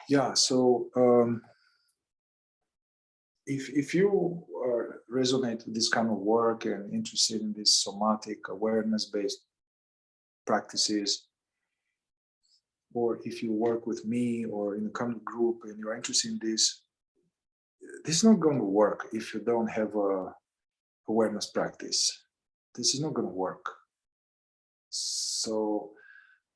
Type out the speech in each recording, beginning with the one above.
Yeah, so if you resonate with this kind of work and interested in this somatic awareness-based practices, or if you work with me or in a kind of group and you're interested in this is not going to work if you don't have a awareness practice. This is not going to work. So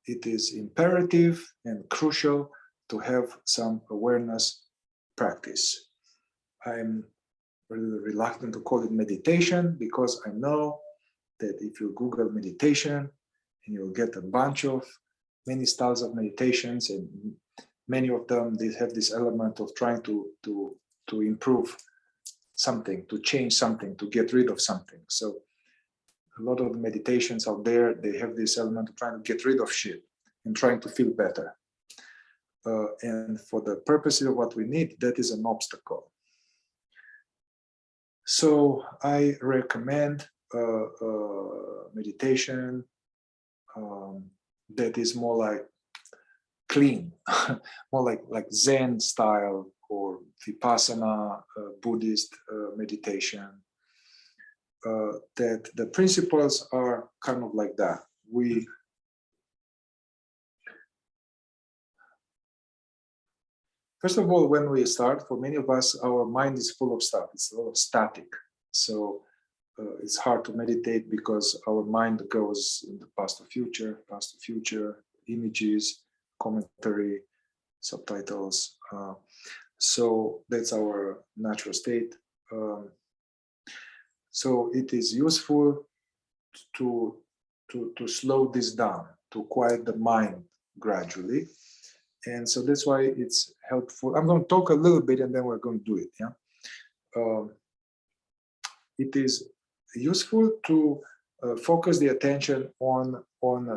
it is imperative and crucial to have some awareness practice. I'm really reluctant to call it meditation because I know that if you Google meditation and you'll get a bunch of many styles of meditations, and many of them they have this element of trying to improve something, to change something, to get rid of something. So a lot of the meditations out there, they have this element of trying to get rid of shit and trying to feel better. And for the purposes of what we need, that is an obstacle. So I recommend meditation that is more like clean, more like Zen style or Vipassana Buddhist meditation. That the principles are kind of like that. First of all, when we start, for many of us, our mind is full of stuff. It's a lot of static. So it's hard to meditate because our mind goes in the past to future, images, commentary, subtitles. So that's our natural state. So it is useful to slow this down, to quiet the mind gradually. And so that's why it's helpful. I'm going to talk a little bit and then we're going to do it. Yeah. It is useful to focus the attention on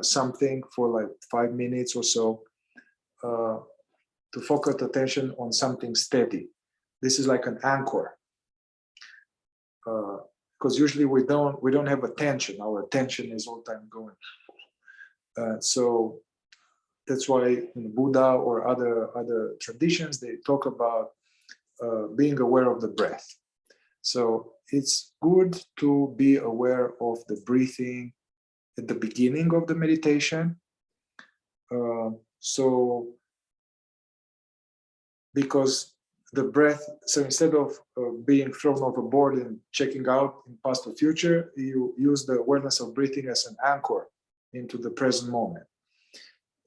something for like 5 minutes or so, to focus attention on something steady. This is like an anchor. Because usually we don't have attention. Our attention is all the time going. So that's why in Buddha or other traditions, they talk about being aware of the breath. So it's good to be aware of the breathing at the beginning of the meditation. So because the breath, so instead of being thrown overboard and checking out in past or future, you use the awareness of breathing as an anchor into the present moment.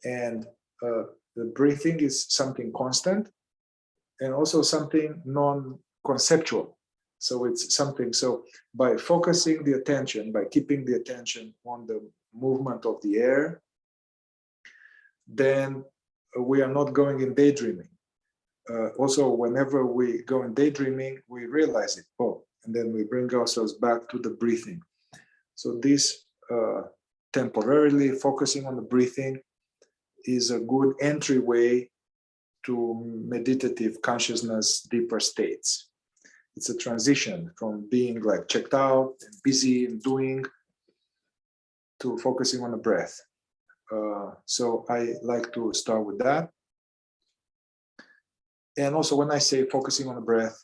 And the breathing is something constant and also something non-conceptual. So it's something, so by focusing the attention, by keeping the attention on the movement of the air, then we are not going in daydreaming. Also, whenever we go in daydreaming, we realize it, oh, and then we bring ourselves back to the breathing. So this temporarily focusing on the breathing is a good entryway to meditative consciousness, deeper states. It's a transition from being like checked out and busy and doing to focusing on the breath. So I like to start with that. And also when I say focusing on the breath,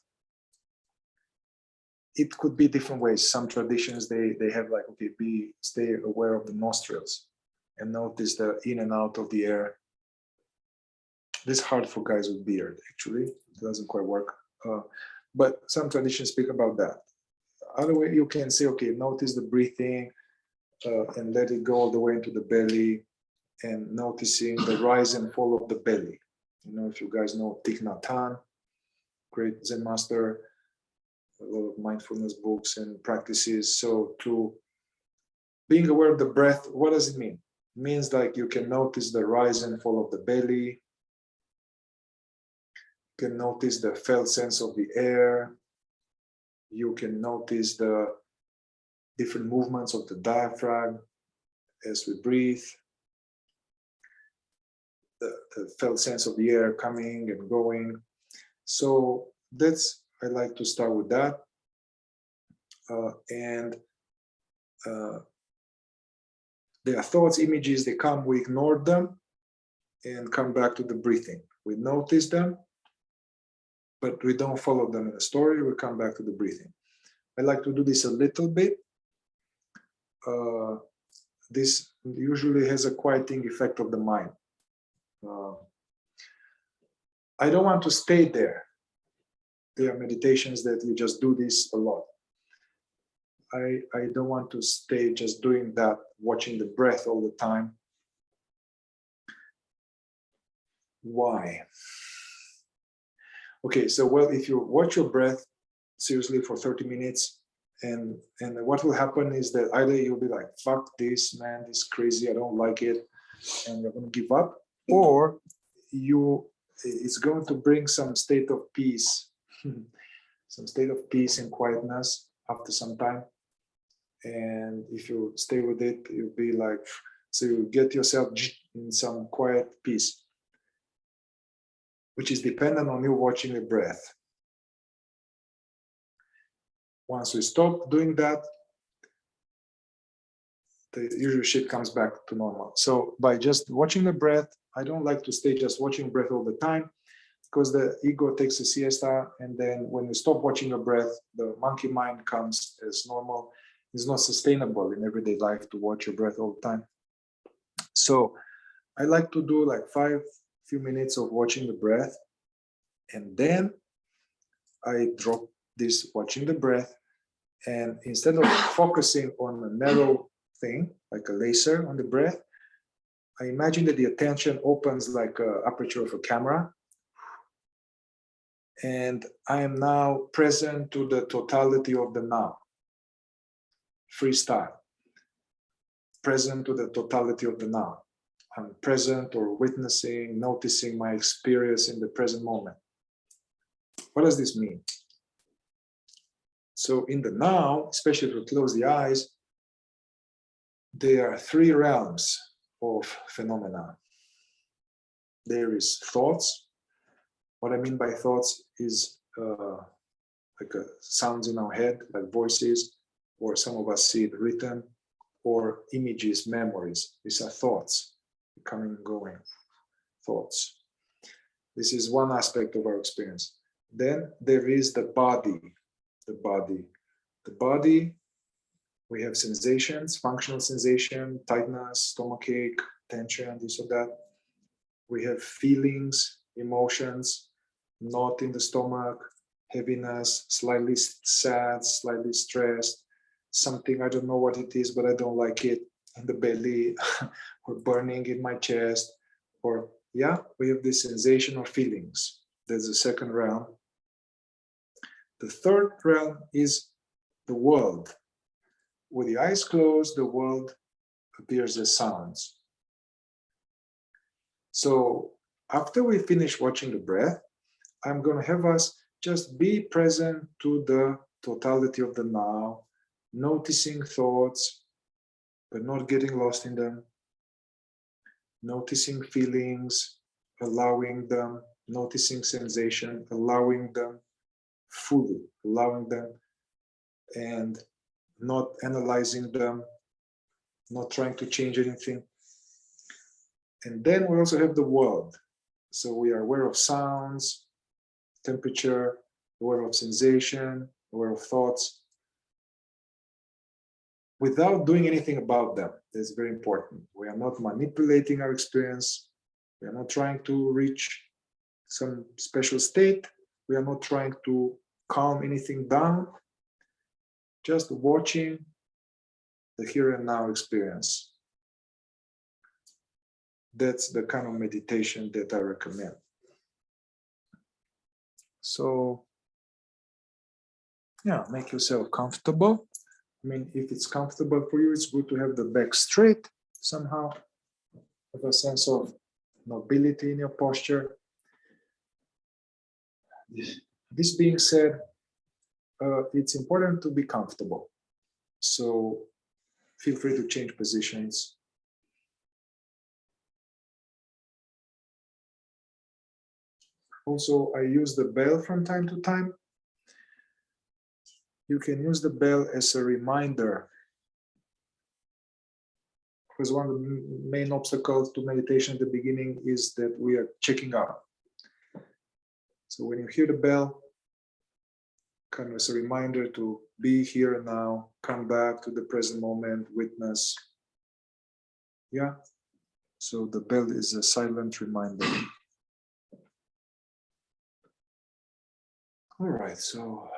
it could be different ways. Some traditions, they have like, okay, stay aware of the nostrils and notice the in and out of the air. This is hard for guys with beard, actually. It doesn't quite work. But some traditions speak about that. Other way, you can say, okay, notice the breathing and let it go all the way into the belly and noticing the rise and fall of the belly. You know, if you guys know Thich Nhat Hanh, great Zen master, a lot of mindfulness books and practices. So to being aware of the breath, what does it mean? It means like you can notice the rise and fall of the belly. You can notice the felt sense of the air. You can notice the different movements of the diaphragm as we breathe. The felt sense of the air coming and going. So that's, I like to start with that. There are thoughts, images, they come, we ignore them. and come back to the breathing. We notice them, but we don't follow them in the story. We come back to the breathing. I like to do this a little bit. This usually has a quieting effect of the mind. I don't want to stay there. There are meditations that you just do this a lot. I don't want to stay just doing that, watching the breath all the time. Why? Okay, so well, if you watch your breath seriously for 30 minutes, and what will happen is that either you'll be like, fuck this, man, this is crazy, I don't like it, and you're going to give up, or it's going to bring some state of peace, some state of peace and quietness after some time. And if you stay with it, you'll be like, so you get yourself in some quiet peace, which is dependent on you watching the breath. Once we stop doing that, the usual shit comes back to normal. So by just watching the breath, I don't like to stay just watching breath all the time, because the ego takes a siesta, and then when you stop watching your breath, the monkey mind comes as normal. It's not sustainable in everyday life to watch your breath all the time. So I like to do like few minutes of watching the breath, and then I drop this watching the breath, and instead of focusing on a narrow thing like a laser on the breath, I imagine that the attention opens like an aperture of a camera, and I am now present to the totality of the now. Freestyle, present to the totality of the now. I'm present or witnessing, noticing my experience in the present moment. What does this mean? So in the now, especially if you close the eyes, there are three realms of phenomena. There is thoughts. What I mean by thoughts is like sounds in our head, like voices, or some of us see it written, or images, memories. These are thoughts, coming and going, thoughts. This is one aspect of our experience. Then there is the body. The body, we have sensations, functional sensation, tightness, stomachache, tension, this or that. We have feelings, emotions, knot in the stomach, heaviness, slightly sad, slightly stressed, something, I don't know what it is, but I don't like it, in the belly, or burning in my chest, or yeah, we have this sensation or feelings. There's the second realm. The third realm is the world. With the eyes closed, the world appears as sounds. So after we finish watching the breath, I'm going to have us just be present to the totality of the now, noticing thoughts, but not getting lost in them, noticing feelings, allowing them, noticing sensation, allowing them fully, allowing them, and not analyzing them, not trying to change anything. And then we also have the world. So we are aware of sounds, temperature, aware of sensation, aware of thoughts, without doing anything about them. That's very important. We are not manipulating our experience. We are not trying to reach some special state. We are not trying to calm anything down. Just watching the here and now experience. That's the kind of meditation that I recommend. So, yeah, make yourself comfortable. I mean, if it's comfortable for you, it's good to have the back straight somehow, have a sense of mobility in your posture. This being said, it's important to be comfortable. So feel free to change positions. Also, I use the bell from time to time. You can use the bell as a reminder because one of the main obstacles to meditation at the beginning is that we are checking out. So when you hear the bell, kind of as a reminder to be here and now, come back to the present moment, witness. Yeah. So the bell is a silent reminder. All right, so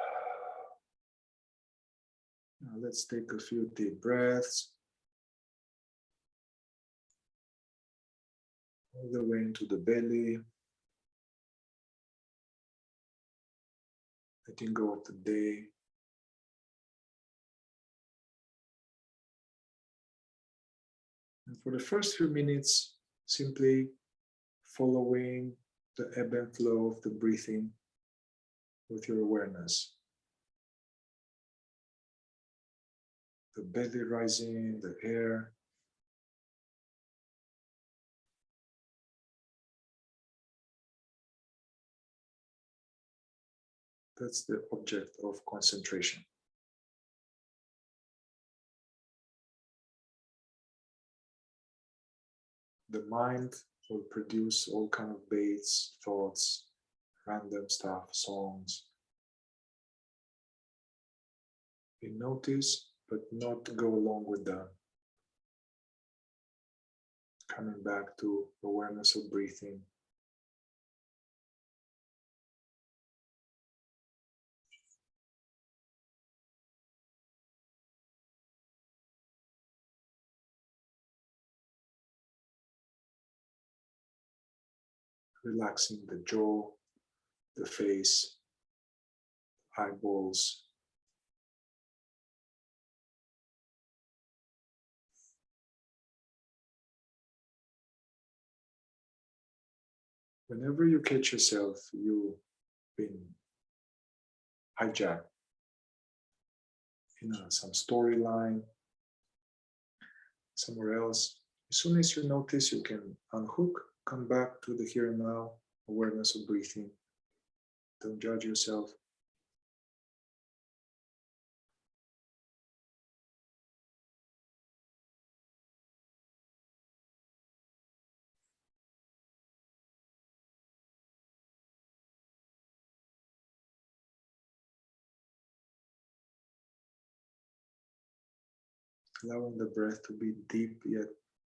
now let's take a few deep breaths. All the way into the belly. Letting go of the day. And for the first few minutes, simply following the ebb and flow of the breathing with your awareness. The belly rising, the air. That's the object of concentration. The mind will produce all kind of baits, thoughts, random stuff, songs. We notice, but not go along with them. Coming back to awareness of breathing. Relaxing the jaw, the face, eyeballs. Whenever you catch yourself, you've been hijacked in some storyline, somewhere else. As soon as you notice, you can unhook, come back to the here and now, awareness of breathing. Don't judge yourself. Allowing the breath to be deep yet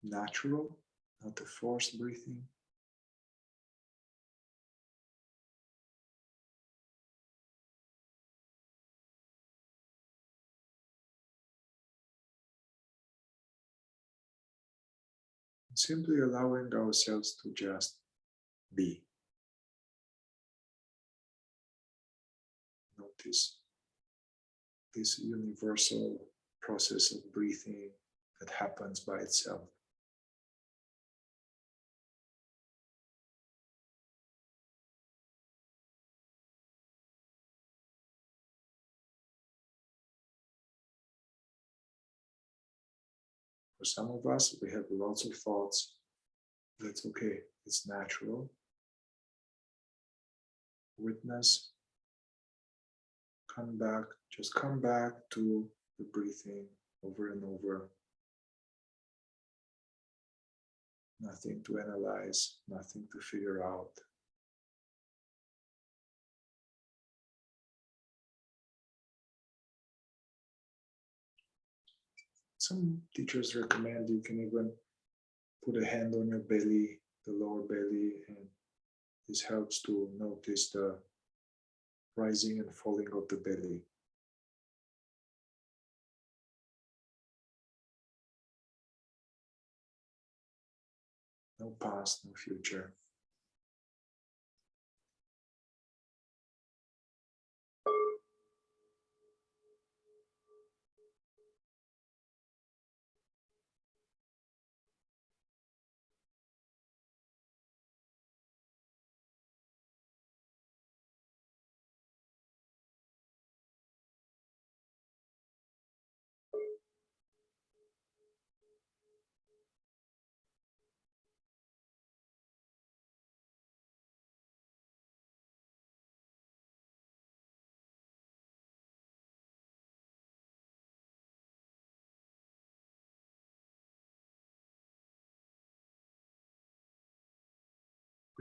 natural, not a forced breathing. Simply allowing ourselves to just be. Notice this universal process of breathing that happens by itself. For some of us, we have lots of thoughts. That's okay, it's natural. Witness, come back, just come back to the breathing over and over. Nothing to analyze, nothing to figure out. Some teachers recommend you can even put a hand on your belly, the lower belly, and this helps to notice the rising and falling of the belly. No past, no future.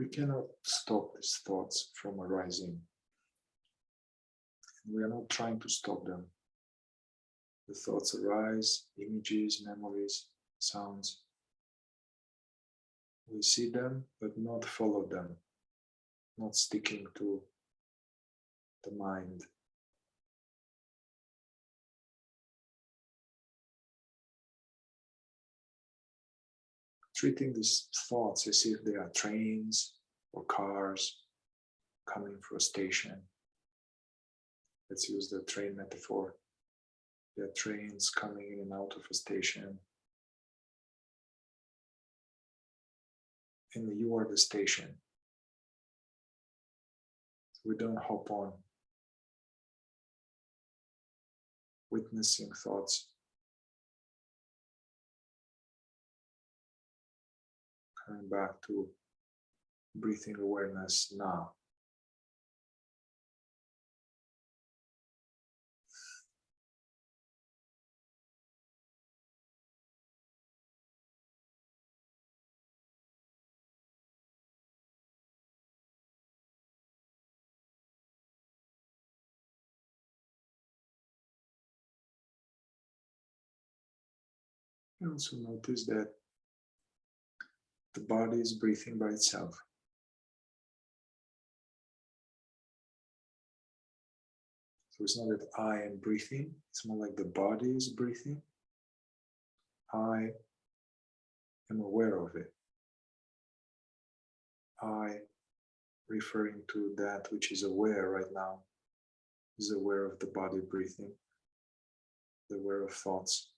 We cannot stop these thoughts from arising. We are not trying to stop them. The thoughts arise, images, memories, sounds. We see them, but not follow them, not sticking to the mind. Treating these thoughts as if they are trains or cars coming for a station. Let's use the train metaphor. There are trains coming in and out of a station. And you are the station. We don't hop on. Witnessing thoughts. Coming back to breathing awareness now. You also notice that the body is breathing by itself. So it's not that I am breathing, it's more like the body is breathing. I am aware of it. I, referring to that which is aware right now, is aware of the body breathing, aware of thoughts.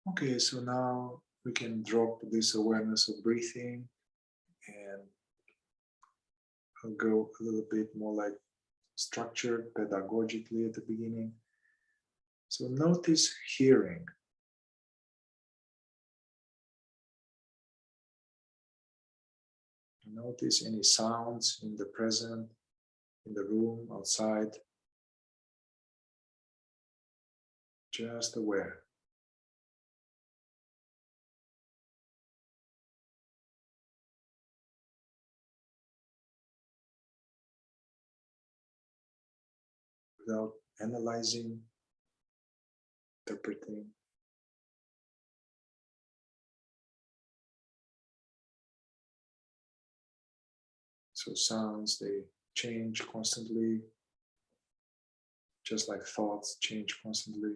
Okay, so now we can drop this awareness of breathing and I'll go a little bit more like structured pedagogically at the beginning. So notice hearing. Notice any sounds in the present, in the room, outside. Just aware. Without analyzing, interpreting. So sounds, they change constantly, just like thoughts change constantly.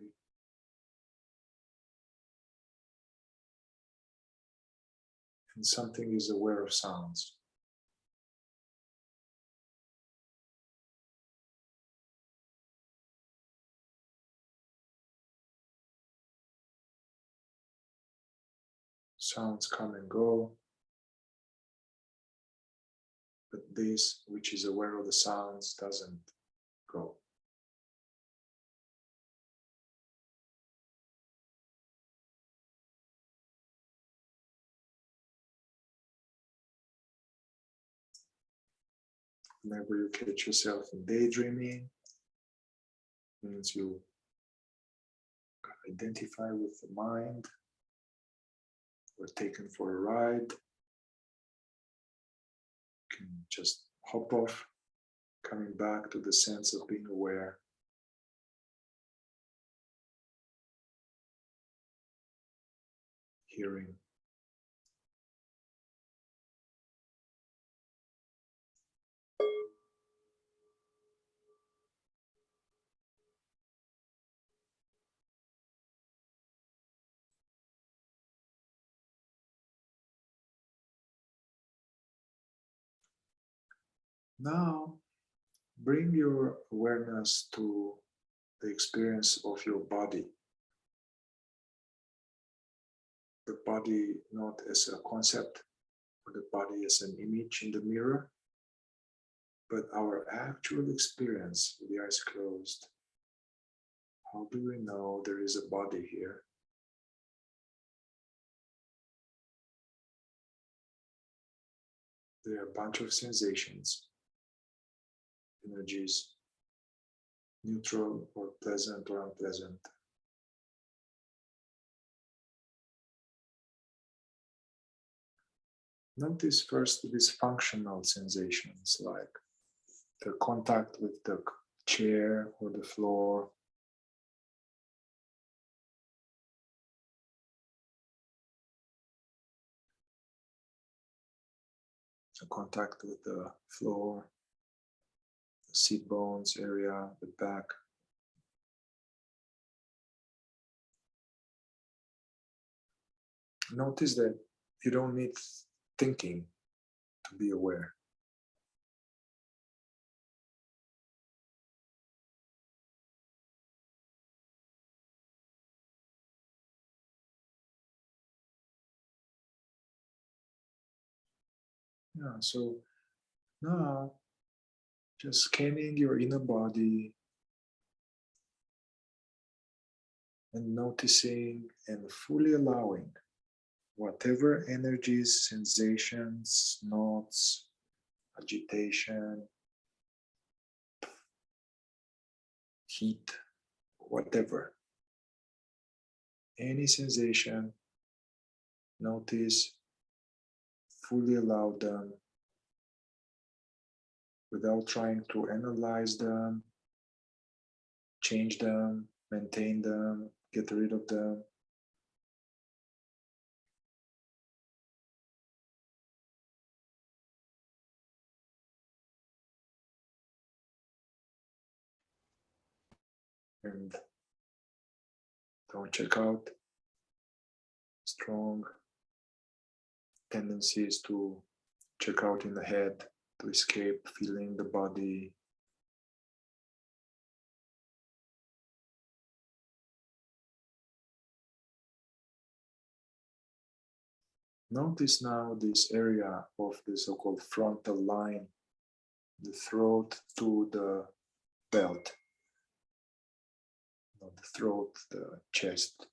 And something is aware of sounds. Sounds come and go, but this, which is aware of the sounds, doesn't go. Whenever you catch yourself in daydreaming, means you identify with the mind, or taken for a ride, you can just hop off, coming back to the sense of being aware. Hearing. Now, bring your awareness to the experience of your body. the body not as a concept or the body as an image in the mirror, but our actual experience with the eyes closed. How do we know there is a body here? There are a bunch of sensations, energies, neutral or pleasant or unpleasant. Notice first these functional sensations like the contact with the chair or the floor, the contact with the floor, the seat bones area, the back. Notice that you don't need thinking to be aware. Yeah, so now just scanning your inner body and noticing and fully allowing whatever energies, sensations, knots, agitation, heat, whatever. Any sensation, notice, fully allow them without trying to analyze them, change them, maintain them, get rid of them. And don't check out strong tendencies to check out in the head, to escape feeling the body. Notice now this area of the so-called frontal line, the throat to the belt, not the throat, the chest,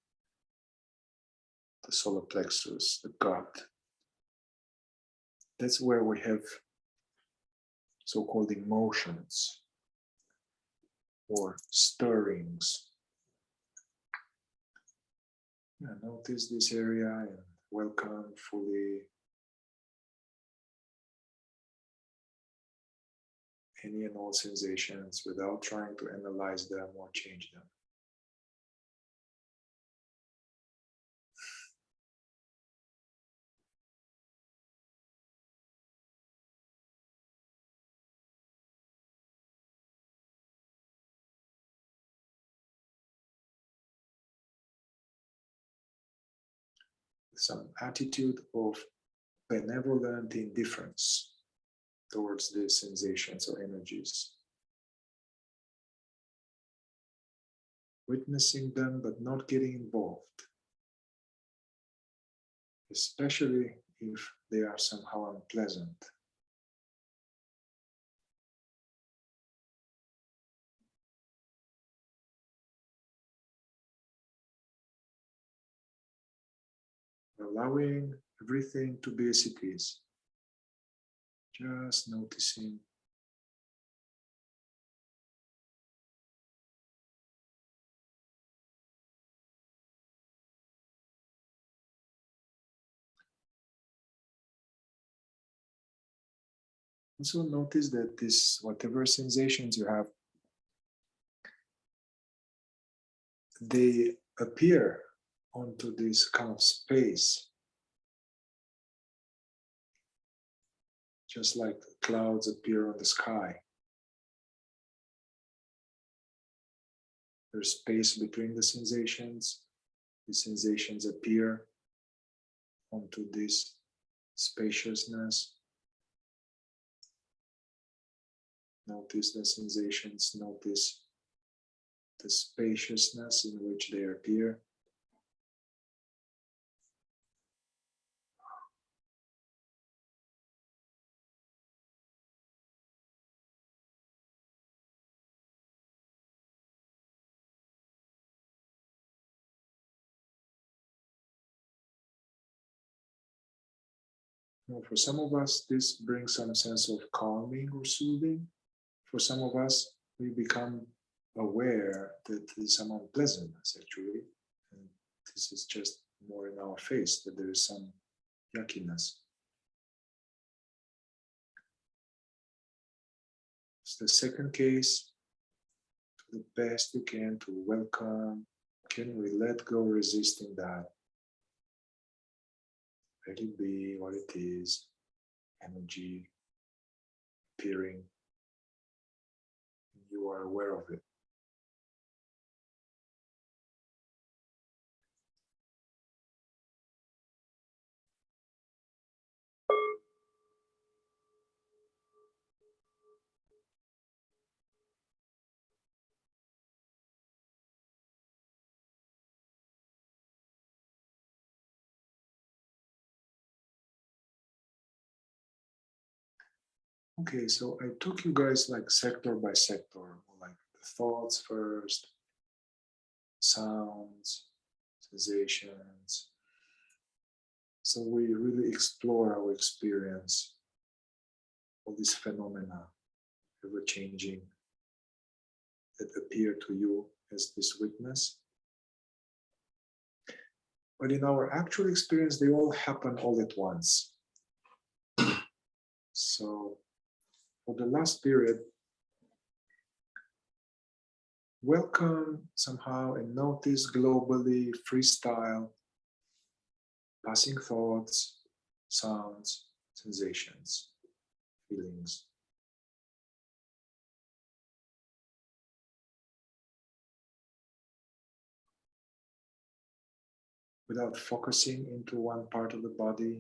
the solar plexus, the gut. That's where we have so-called emotions or stirrings. Yeah, notice this area and welcome fully any and all sensations without trying to analyze them or change them. Some attitude of benevolent indifference towards these sensations or energies. Witnessing them but not getting involved, especially if they are somehow unpleasant. Allowing everything to be as it is. Just noticing. Also notice that this, whatever sensations you have, they appear onto this kind of space, just like clouds appear on the sky. There's space between the sensations appear onto this spaciousness. Notice the sensations, notice the spaciousness in which they appear. Now, for some of us, this brings some sense of calming or soothing. For some of us, we become aware that there's some unpleasantness actually. And this is just more in our face, that there is some yuckiness. It's the second case, to the best you can to welcome. Can we let go resisting that? Let it be what it is, energy appearing. You are aware of it. Okay, so I took you guys like sector by sector, like the thoughts first, sounds, sensations. So we really explore our experience, all these phenomena, ever changing, that appear to you as this witness. But in our actual experience, they all happen all at once. So for the last period, welcome somehow and notice globally, freestyle, passing thoughts, sounds, sensations, feelings. Without focusing into one part of the body,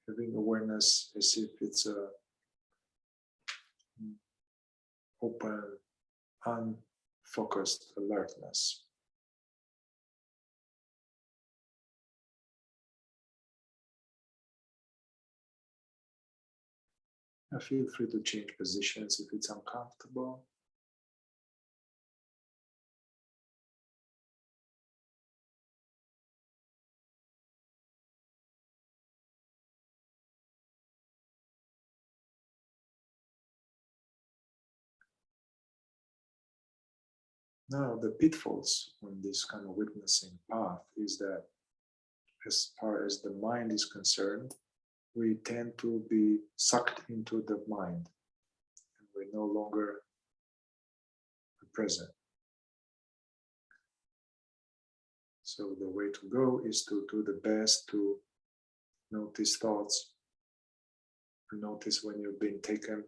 having awareness as if it's a open, unfocused alertness. Now feel free to change positions if it's uncomfortable. Now, the pitfalls on this kind of witnessing path is that as far as the mind is concerned, we tend to be sucked into the mind and we're no longer present. So the way to go is to do the best to notice thoughts, notice when you've been taken,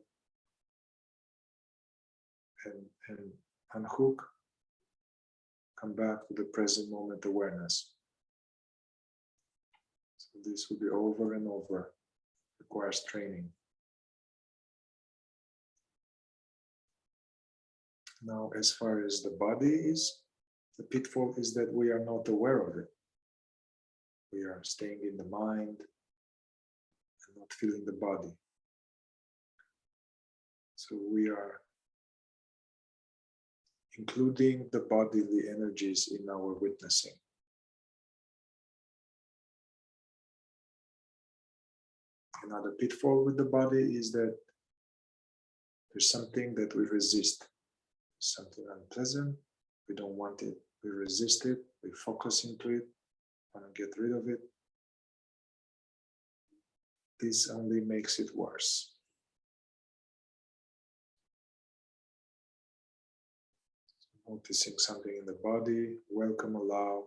and unhook, come back to the present moment awareness. So this will be over and over, requires training. Now, as far as the body is, the pitfall is that we are not aware of it. We are staying in the mind and not feeling the body. So we are including the bodily energies in our witnessing. Another pitfall with the body is that there's something that we resist, something unpleasant, we don't want it, we resist it, we focus into it, want to get rid of it. This only makes it worse. Noticing something in the body, welcome, allow.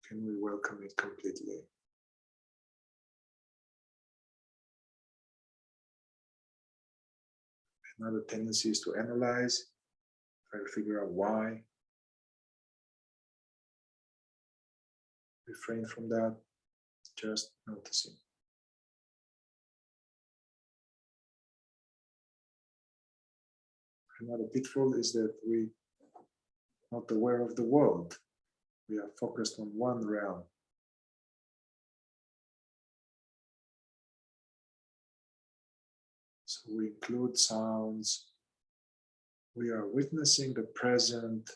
Can we welcome it completely? Another tendency is to analyze, try to figure out why. Refrain from that, just noticing. Another pitfall is that we are not aware of the world. We are focused on one realm. So we include sounds. We are witnessing the present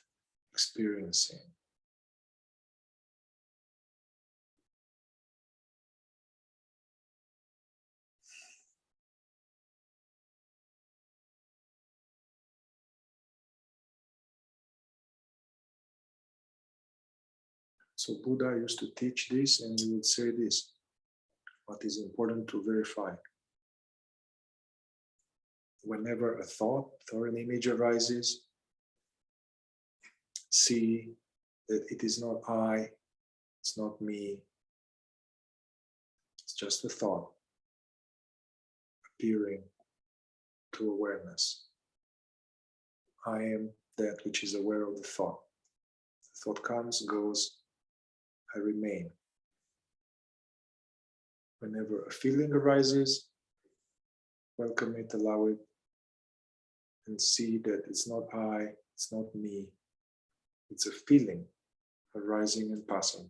experiencing. So Buddha used to teach this, and he would say this: what is important to verify. Whenever a thought or an image arises, see that it is not I, it's not me, it's just a thought appearing to awareness. I am that which is aware of the thought. The thought comes, goes, I remain. Whenever a feeling arises, welcome it, allow it, and see that it's not I, it's not me, it's a feeling arising and passing.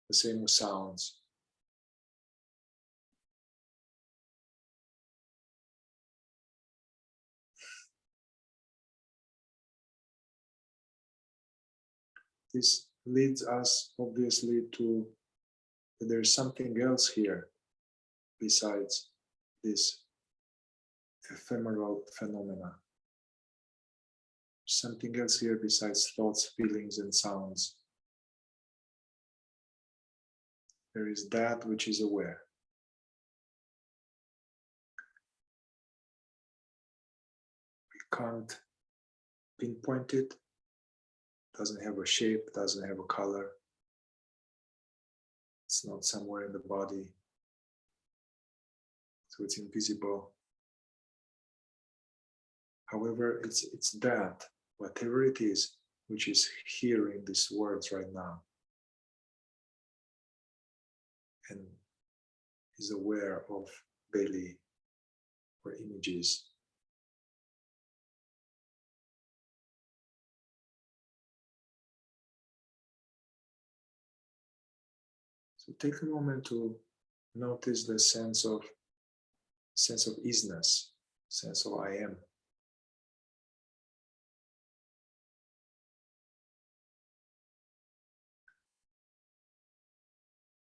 The same with sounds. This leads us obviously to that there's something else here besides this ephemeral phenomena. Something else here besides thoughts, feelings, and sounds. There is that which is aware. We can't pinpoint it. Doesn't have a shape, doesn't have a color. It's not somewhere in the body. So it's invisible. However, it's that, whatever it is, which is hearing these words right now and is aware of belly or images. So take a moment to notice the sense of easiness, sense of I am.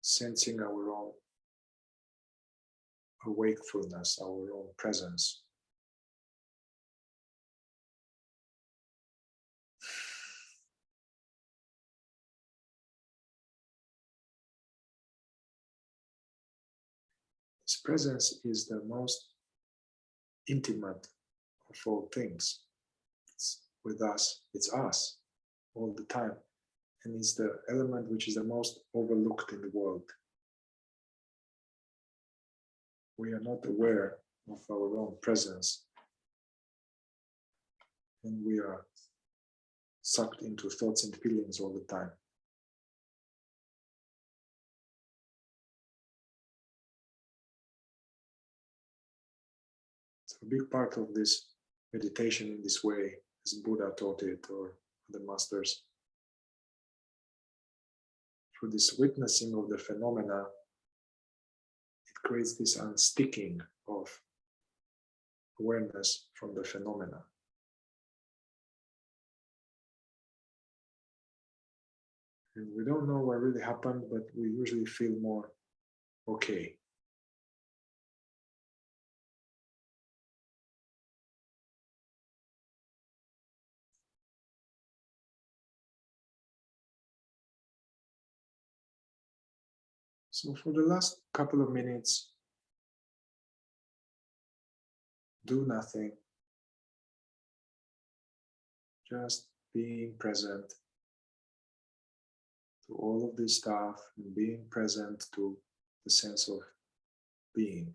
Sensing our own awakefulness, our own presence. This presence is the most intimate of all things. It's with us, it's us all the time. And it's the element which is the most overlooked in the world. We are not aware of our own presence. And we are sucked into thoughts and feelings all the time. So a big part of this meditation in this way, as Buddha taught it or the masters, through this witnessing of the phenomena, it creates this unsticking of awareness from the phenomena. And we don't know what really happened, but we usually feel more okay. So for the last couple of minutes, do nothing. Just being present to all of this stuff and being present to the sense of being.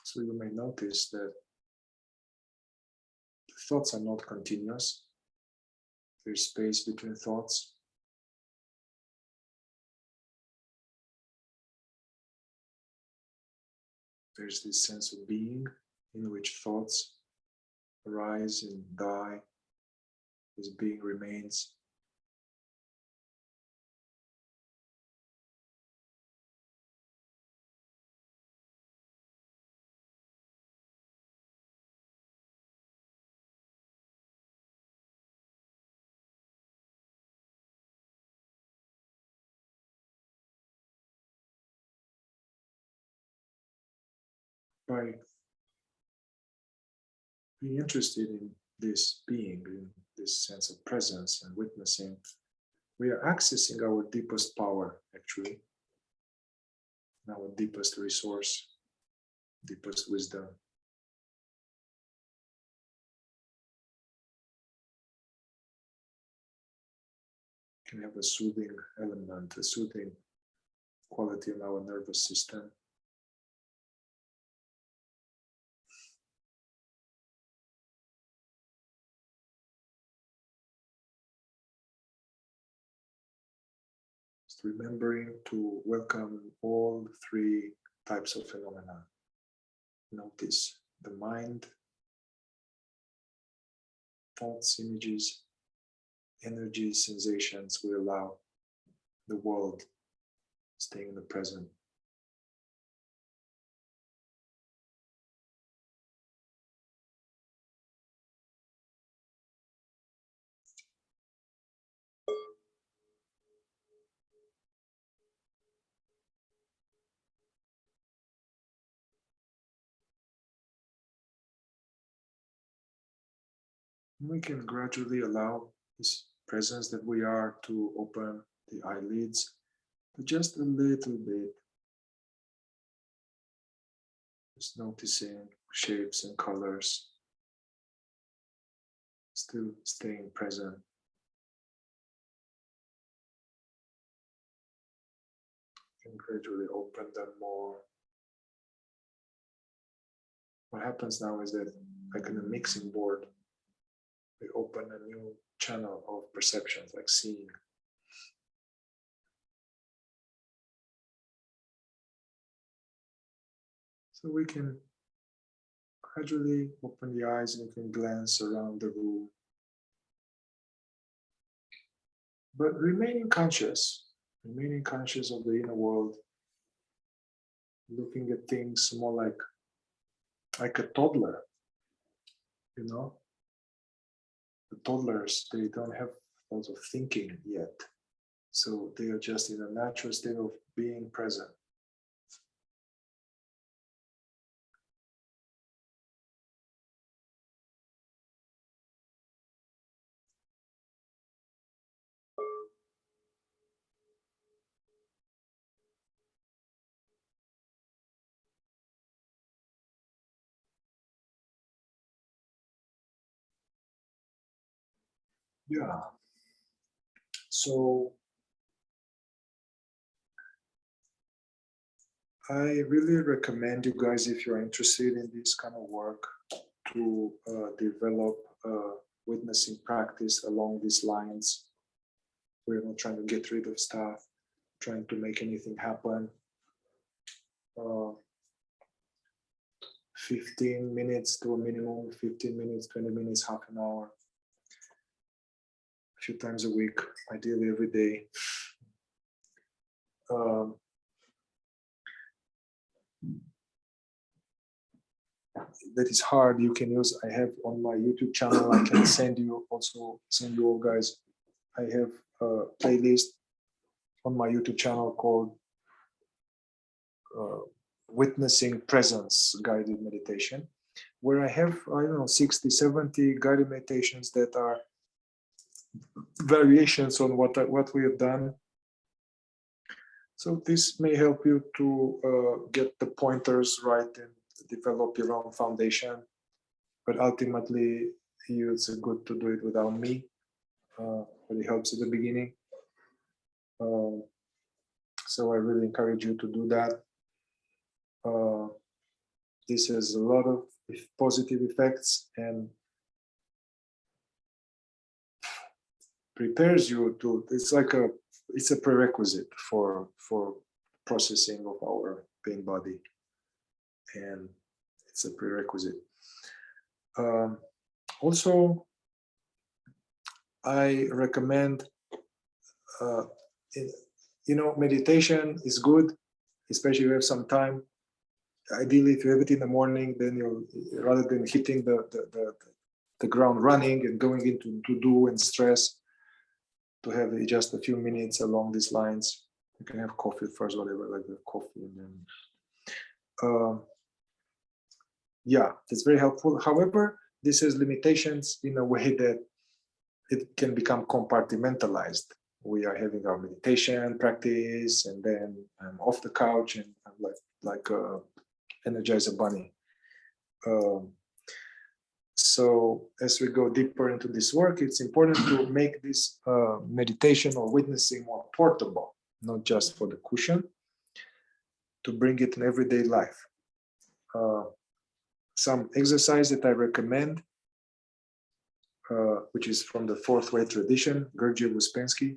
So you may notice that the thoughts are not continuous. There's space between thoughts. There's this sense of being in which thoughts arise and die. This being remains. by being interested in this being, in this sense of presence and witnessing, we are accessing our deepest power, actually, our deepest resource, deepest wisdom. Can have a soothing element, a soothing quality in our nervous system. Just remembering to welcome all three types of phenomena. Notice the mind, thoughts, images, energies, sensations. We allow the world staying in the present. We can gradually allow this presence that we are to open the eyelids to just a little bit. Just noticing shapes and colors, still staying present. And gradually open them more. What happens now is that, like in a mixing board, we open a new channel of perceptions, like seeing. So we can gradually open the eyes and we can glance around the room, but remaining conscious of the inner world, looking at things more like a toddler, you know. The toddlers, they don't have lots of thinking yet, so they are just in a natural state of being present. Yeah. So I really recommend you guys, if you're interested in this kind of work, to develop a witnessing practice along these lines. We're not trying to get rid of stuff, trying to make anything happen. 15 minutes to a minimum, 15 minutes, 20 minutes, half an hour, a few times a week, ideally every day. That is hard. You can use, I have on my YouTube channel, I can send you all guys, I have a playlist on my YouTube channel called Witnessing Presence Guided Meditation, where I have, I don't know, 60, 70 guided meditations that are variations on what we have done. So this may help you to get the pointers right and develop your own foundation. But ultimately, it's good to do it without me. But it helps at the beginning. So I really encourage you to do that. This has a lot of positive effects and prepares you to, it's a prerequisite for processing of our pain body, and it's a prerequisite. Also, I recommend, meditation is good, especially if you have some time. Ideally, if you have it in the morning, then you'll, rather than hitting the ground running and going into to-do and stress, to have just a few minutes along these lines. You can have coffee first, whatever, like the coffee, and then yeah, it's very helpful. However, this has limitations in a way that it can become compartmentalized. We are having our meditation practice, and then I'm off the couch and I'm like a Energizer Bunny. So as we go deeper into this work, it's important to make this meditation or witnessing more portable, not just for the cushion, to bring it in everyday life. Some exercise that I recommend, which is from the fourth way tradition, Gurdjieff Uspensky.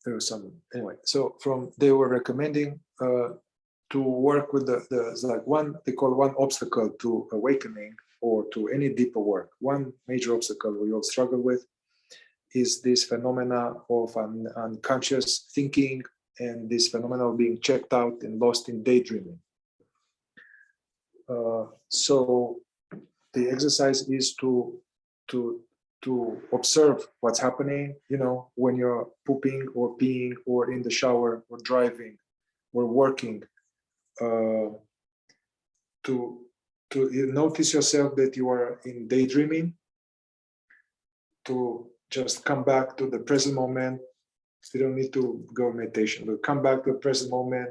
There was some, anyway, so they were recommending to work with the like one, they call one obstacle to awakening or to any deeper work. One major obstacle we all struggle with is this phenomena of unconscious thinking and this phenomena of being checked out and lost in daydreaming. So the exercise is to observe what's happening, when you're pooping or peeing or in the shower or driving or working, to notice yourself that you are in daydreaming, to just come back to the present moment. You don't need to go meditation, but come back to the present moment,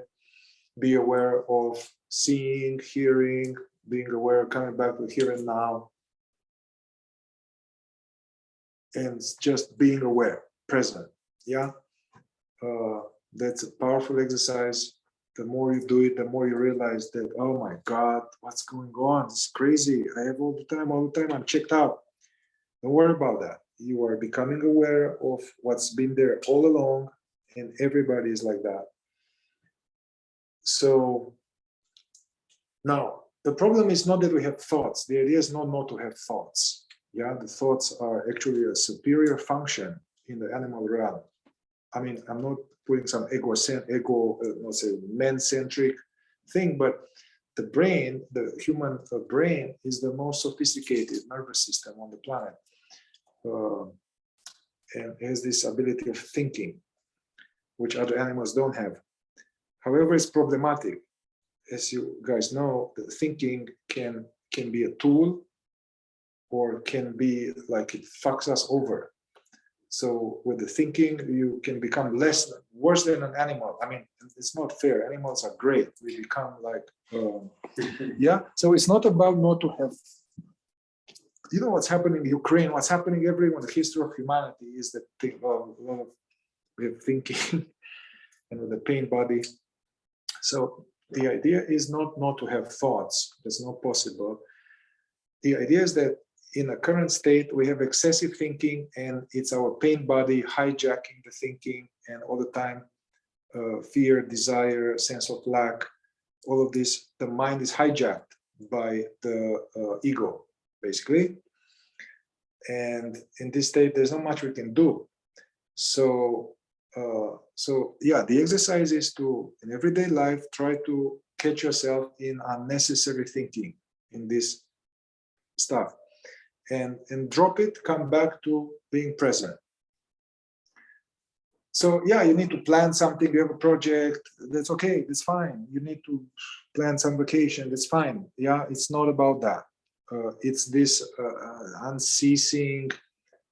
be aware of seeing, hearing, being aware, coming back to here and now, and just being aware, present. Yeah, that's a powerful exercise. The more you do it, the more you realize that, oh my God, what's going on? It's crazy. I have all the time, I'm checked out. Don't worry about that. You are becoming aware of what's been there all along, and everybody is like that. So now, the problem is not that we have thoughts. The idea is not to have thoughts. Yeah, the thoughts are actually a superior function in the animal realm. I mean, I'm not putting some man-centric thing, but the brain, the human brain, is the most sophisticated nervous system on the planet, and has this ability of thinking, which other animals don't have. However, it's problematic. As you guys know, the thinking can be a tool, or can be like it fucks us over. So with the thinking, you can become worse than an animal. I mean, it's not fair. Animals are great. We become like, yeah. So it's not about not to have, what's happening in Ukraine, what's happening everywhere. The history of humanity is that thing of we have thinking and with the pain body. So the idea is not to have thoughts. That's not possible. The idea is that in the current state, we have excessive thinking, and it's our pain body hijacking the thinking, and all the time, fear, desire, sense of lack, all of this, the mind is hijacked by the ego, basically. And in this state, there's not much we can do. So yeah, the exercise is to, in everyday life, try to catch yourself in unnecessary thinking, in this stuff. And drop it, come back to being present. So yeah, you need to plan something, you have a project, that's okay, that's fine. You need to plan some vacation, that's fine. Yeah, it's not about that. It's this unceasing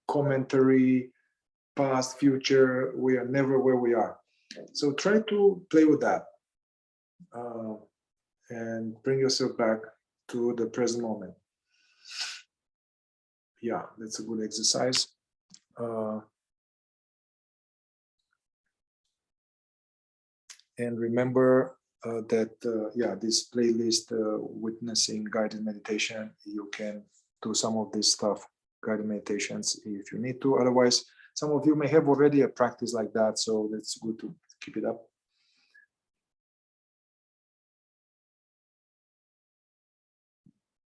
commentary, past, future, we are never where we are. So try to play with that and bring yourself back to the present moment. Yeah, that's a good exercise. And remember that, yeah, this playlist, witnessing guided meditation, you can do some of this stuff, guided meditations, if you need to. Otherwise, some of you may have already a practice like that, so it's good to keep it up.